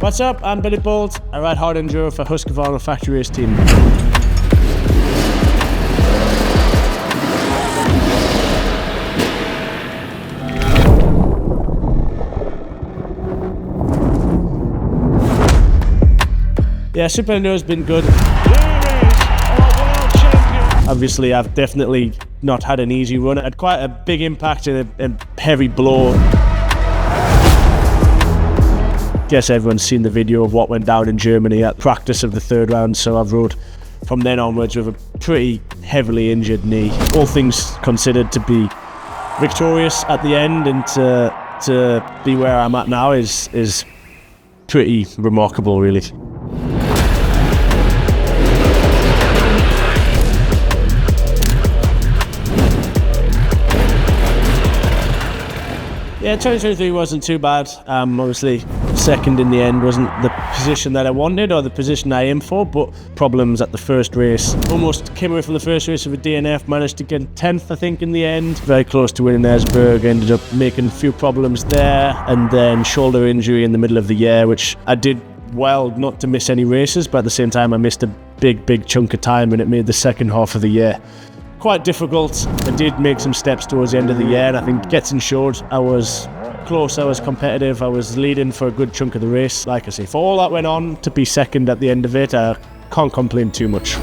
What's up? I'm Billy Bolt. I ride Hard Enduro for Husqvarna factory race team. Yeah, SuperEnduro's been good. Obviously, I've definitely not had an easy run. I had quite a big impact and a heavy blow. Guess everyone's seen the video of what went down in Germany at practice of the third round, so I've rode from then onwards with a pretty heavily injured knee. All things considered, to be victorious at the end and to be where I'm at now is pretty remarkable, really. Yeah, 2023 wasn't too bad. Obviously, second in the end wasn't the position that I wanted or the position I aimed for, but problems at the first race. Almost came away from the first race with a DNF, managed to get 10th, I think, in the end. Very close to winning Esberg, ended up making a few problems there, and then shoulder injury in the middle of the year, which I did well not to miss any races, but at the same time I missed a big chunk of time, and it made the second half of the year quite difficult. I did make some steps towards the end of the year, and I think getting short, I was close, I was competitive, I was leading for a good chunk of the race. Like I say, for all that went on, to be second at the end of it, I can't complain too much.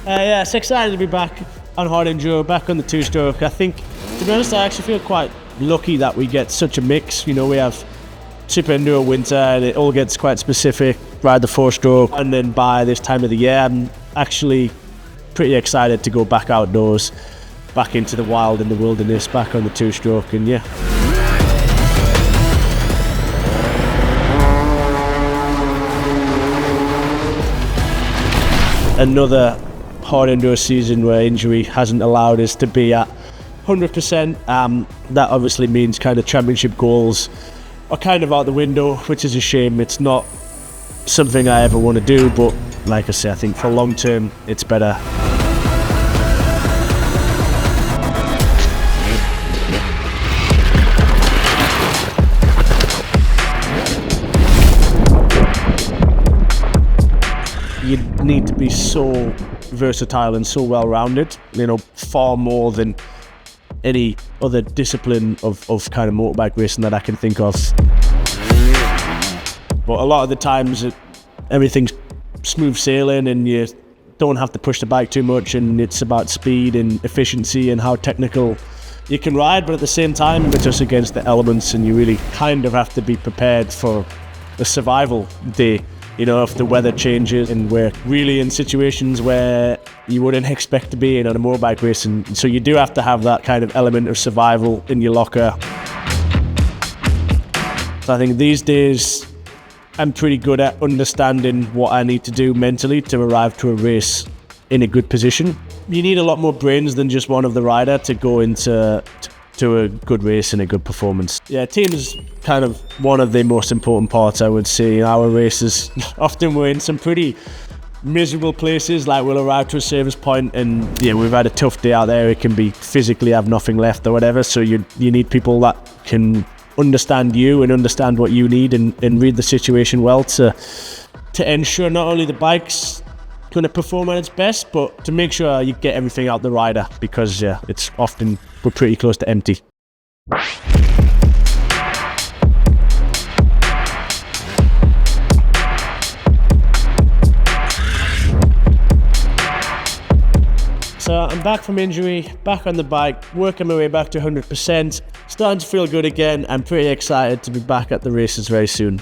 Yeah, it's excited to be back on Hard Enduro, back on the two-stroke. I think, to be honest, I actually feel quite lucky that we get such a mix. You know, we have SuperEnduro winter and it all gets quite specific, ride the four-stroke, and then by this time of the year I'm actually pretty excited to go back outdoors, back into the wild and the wilderness, back on the two-stroke, and yeah. Another Hard Enduro season where injury hasn't allowed us to be at 100%. That obviously means kind of championship goals are kind of out the window, which is a shame. It's not something I ever want to do, but like I say, I think for long term it's better. You need to be so versatile and so well-rounded, you know, far more than any other discipline of kind of motorbike racing that I can think of. But a lot of the times everything's smooth sailing and you don't have to push the bike too much, and it's about speed and efficiency and how technical you can ride, but at the same time it's just against the elements, and you really kind of have to be prepared for a survival day. You know, if the weather changes, and we're really in situations where you wouldn't expect to be in on a motorbike race, and so you do have to have that kind of element of survival in your locker. So I think these days I'm pretty good at understanding what I need to do mentally to arrive to a race in a good position. You need a lot more brains than just one of the rider to go into a good race and a good performance. Yeah, team is kind of one of the most important parts, I would say. Our races, often we're in some pretty miserable places, like we'll arrive to a service point and yeah, we've had a tough day out there, it can be physically have nothing left or whatever, so you need people that can understand you and understand what you need and read the situation well to ensure not only the bike's going to perform at its best, but to make sure you get everything out the rider, because yeah, it's often we're pretty close to empty. So I'm back from injury, back on the bike, working my way back to 100%, starting to feel good again. I'm pretty excited to be back at the races very soon.